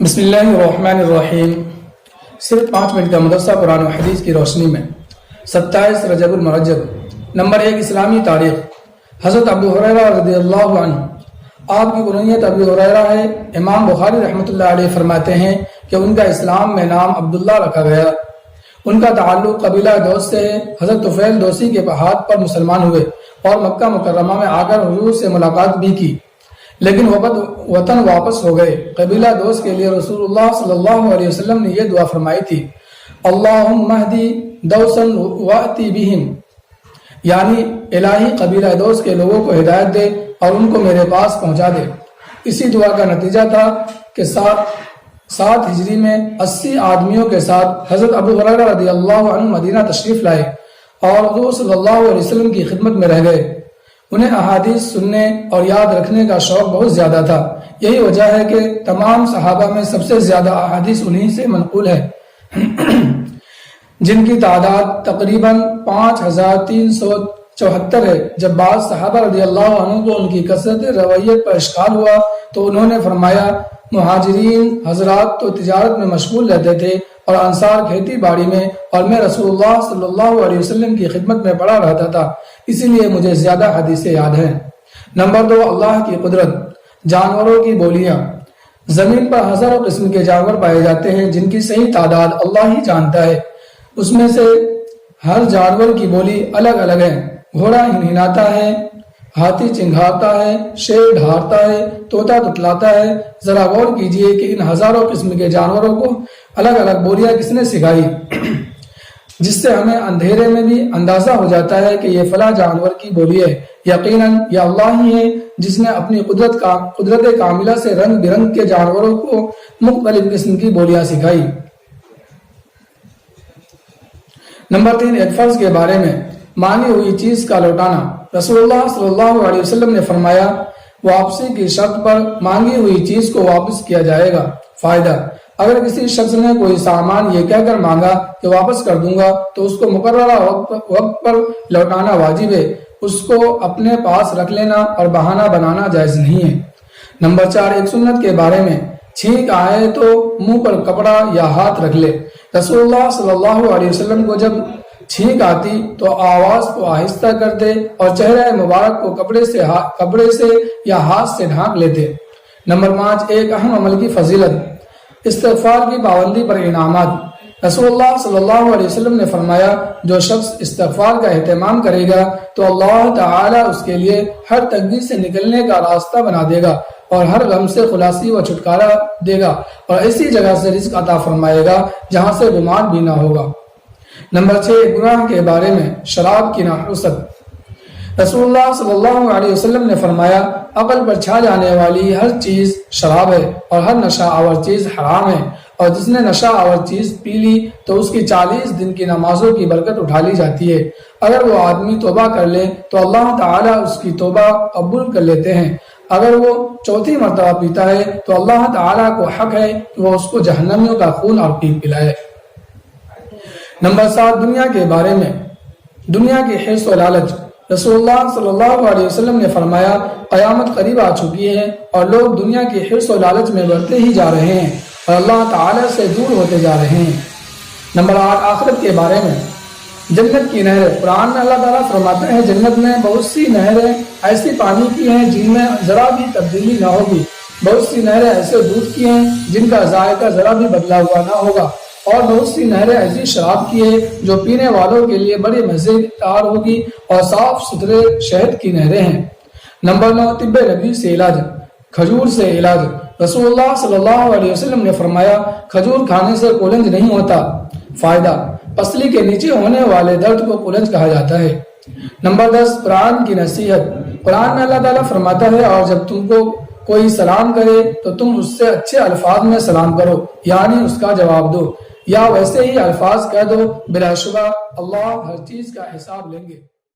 بسم اللہ الرحمن الرحیم۔ صرف 5 منٹ کا مدرسہ قرآن و حدیث کی روشنی میں 27 رجب المرجب۔ نمبر 1، اسلامی تاریخ۔ حضرت ابو ہریرہ رضی اللہ عنہ، آپ کی کنیت ابو ہریرہ ہے۔ امام بخاری رحمۃ اللہ علیہ فرماتے ہیں کہ ان کا اسلام میں نام عبداللہ رکھا گیا۔ ان کا تعلق قبیلہ دوس سے ہے۔ حضرت طفیل دوسی کے پہاڑ پر مسلمان ہوئے اور مکہ مکرمہ میں آ کر حضور سے ملاقات بھی کی، لیکن وطن واپس ہو گئے۔ قبیلہ دوست کے لیے رسول اللہ صلی اللہ علیہ وسلم نے یہ دعا فرمائی تھی، اللہم اہدی دوسا واتی بہم، یعنی الہی قبیلہ دوست کے لوگوں کو ہدایت دے اور ان کو میرے پاس پہنچا دے۔ اسی دعا کا نتیجہ تھا کہ 7 ہجری میں 80 آدمیوں کے ساتھ حضرت ابو ہریرہ رضی اللہ عنہ مدینہ تشریف لائے اور حضور صلی اللہ علیہ وسلم کی خدمت میں رہ گئے۔ انہیں احادیث سننے اور یاد رکھنے کا شوق بہت زیادہ تھا۔ یہی وجہ ہے کہ تمام صحابہ میں سب سے زیادہ احادیث انہی سے منقول ہے، جن کی تعداد تقریباً 5374 ہے۔ جب بعض صحابہ رضی اللہ عنہ کو ان کی کثرت رویت پر اشکال ہوا تو انہوں نے فرمایا، مہاجرین حضرات تو تجارت میں مشغول رہتے تھے اور انصار کھیتی باڑی میں، اور میں رسول اللہ صلی اللہ علیہ وسلم کی خدمت میں پڑا رہتا تھا، اسی لیے مجھے زیادہ حدیثیں یاد ہیں۔ نمبر 2، اللہ کی قدرت۔ جانوروں کی بولیاں۔ زمین پر ہزاروں قسم کے جانور پائے جاتے ہیں جن کی صحیح تعداد اللہ ہی جانتا ہے۔ اس میں سے ہر جانور کی بولی الگ الگ ہے۔ گھوڑا ہنہناتا ہے، ہاتھی چنگھاتا ہے، شیر ڈھارتا ہے، طوطا تتلاتا ہے۔ ذرا غور کیجئے کہ ان ہزاروں قسم کے جانوروں کو الگ الگ بولیاں کس نے سکھائی، جس سے ہمیں اندھیرے میں بھی اندازہ ہو جاتا ہے کہ یہ فلاں جانور کی بولی ہے۔ یقیناً یہ اللہ ہی ہے جس نے اپنی قدرت کاملہ سے رنگ برنگ کے جانوروں کو مختلف قسم کی بولیاں سکھائی۔ نمبر 3، ایک فرض کے بارے میں۔ مانگی ہوئی چیز کا لوٹانا۔ رسول اللہ صلی اللہ علیہ وسلم نے فرمایا، واپسی کی شرط پر مانگی ہوئی چیز کو واپس کیا جائے گا۔ فائدہ، اگر کسی شخص نے کوئی سامان یہ کہہ کر مانگا کہ واپس کر دوں گا تو اس کو مقررہ وقت پر لوٹانا واجب ہے۔ اس کو اپنے پاس رکھ لینا اور بہانہ بنانا جائز نہیں ہے۔ نمبر 4، ایک سنت کے بارے میں۔ چھینک آئے تو منہ پر کپڑا یا ہاتھ رکھ لے۔ رسول اللہ صلی اللہ علیہ وسلم کو جب چھینک آتی تو آواز کو آہستہ کرتے اور چہرہ مبارک کو کپڑے سے یا ہاتھ سے ڈھانک لیتے۔ نمبر 5، ایک اہم عمل کی فضیلت۔ استغفار کی پابندی پر انعامات۔ رسول اللہ صلی اللہ علیہ وسلم نے فرمایا، جو شخص استغفار کا اہتمام کرے گا تو اللہ تعالی اس کے لیے ہر تنگی سے نکلنے کا راستہ بنا دے گا اور ہر غم سے خلاصی و چھٹکارا دے گا اور ایسی جگہ سے رزق عطا فرمائے گا جہاں سے گمان بھی نہ ہوگا۔ نمبر 6، گناہ کے بارے میں۔ شراب کی نحوست۔ رسول اللہ صلی اللہ علیہ وسلم نے فرمایا، عقل پر چھا جانے والی ہر چیز شراب ہے اور ہر نشہ آور چیز حرام ہے، اور جس نے نشہ آور چیز پی لی تو اس کی 40 دن کی نمازوں کی برکت اٹھا لی جاتی ہے۔ اگر وہ آدمی توبہ کر لے تو اللہ تعالیٰ اس کی توبہ قبول کر لیتے ہیں۔ اگر وہ 4تھی مرتبہ پیتا ہے تو اللہ تعالیٰ کو حق ہے کہ وہ اس کو جہنمیوں کا خون اور پیپ پلائے۔ نمبر 7، دنیا کے بارے میں۔ دنیا کی حرص و لالچ۔ رسول اللہ صلی اللہ علیہ وسلم نے فرمایا، قیامت قریب آ چکی ہے اور لوگ دنیا کی حرص و لالچ میں بڑھتے ہی جا رہے ہیں اور اللہ تعالیٰ سے دور ہوتے جا رہے ہیں۔ نمبر 8، آخرت کے بارے میں۔ جنت کی نہریں۔ قرآن میں اللہ تعالیٰ فرماتا ہے، جنت میں بہت سی نہریں ایسی پانی کی ہیں جن میں ذرا بھی تبدیلی نہ ہوگی، بہت سی نہریں ایسے دودھ کی ہیں جن کا ذائقہ ذرا بھی بدلا ہوا نہ ہوگا، اور بہت سی نہریں ایسی شراب کی ہے جو پینے والوں کے لیے بڑی مزیدار ہوگی، اور صاف ستھرے شہد کی نہریں ہیں۔ نمبر 9، طب نبوی سے علاج۔ کھجور سے علاج۔ رسول اللہ صلی اللہ علیہ وسلم نے فرمایا، کھجور کھانے سے قولنج نہیں ہوتا۔ فائدہ، پسلی کے نیچے ہونے والے درد کو قولنج کہا جاتا ہے۔ نمبر 10، قرآن کی نصیحت۔ قرآن میں اللہ تعالیٰ فرماتا ہے، اور جب تم کو کوئی سلام کرے تو تم اس سے اچھے الفاظ میں سلام کرو، یعنی اس کا جواب دو، یا ویسے ہی الفاظ کہہ دو، بلا شبہ اللہ ہر چیز کا حساب لیں گے۔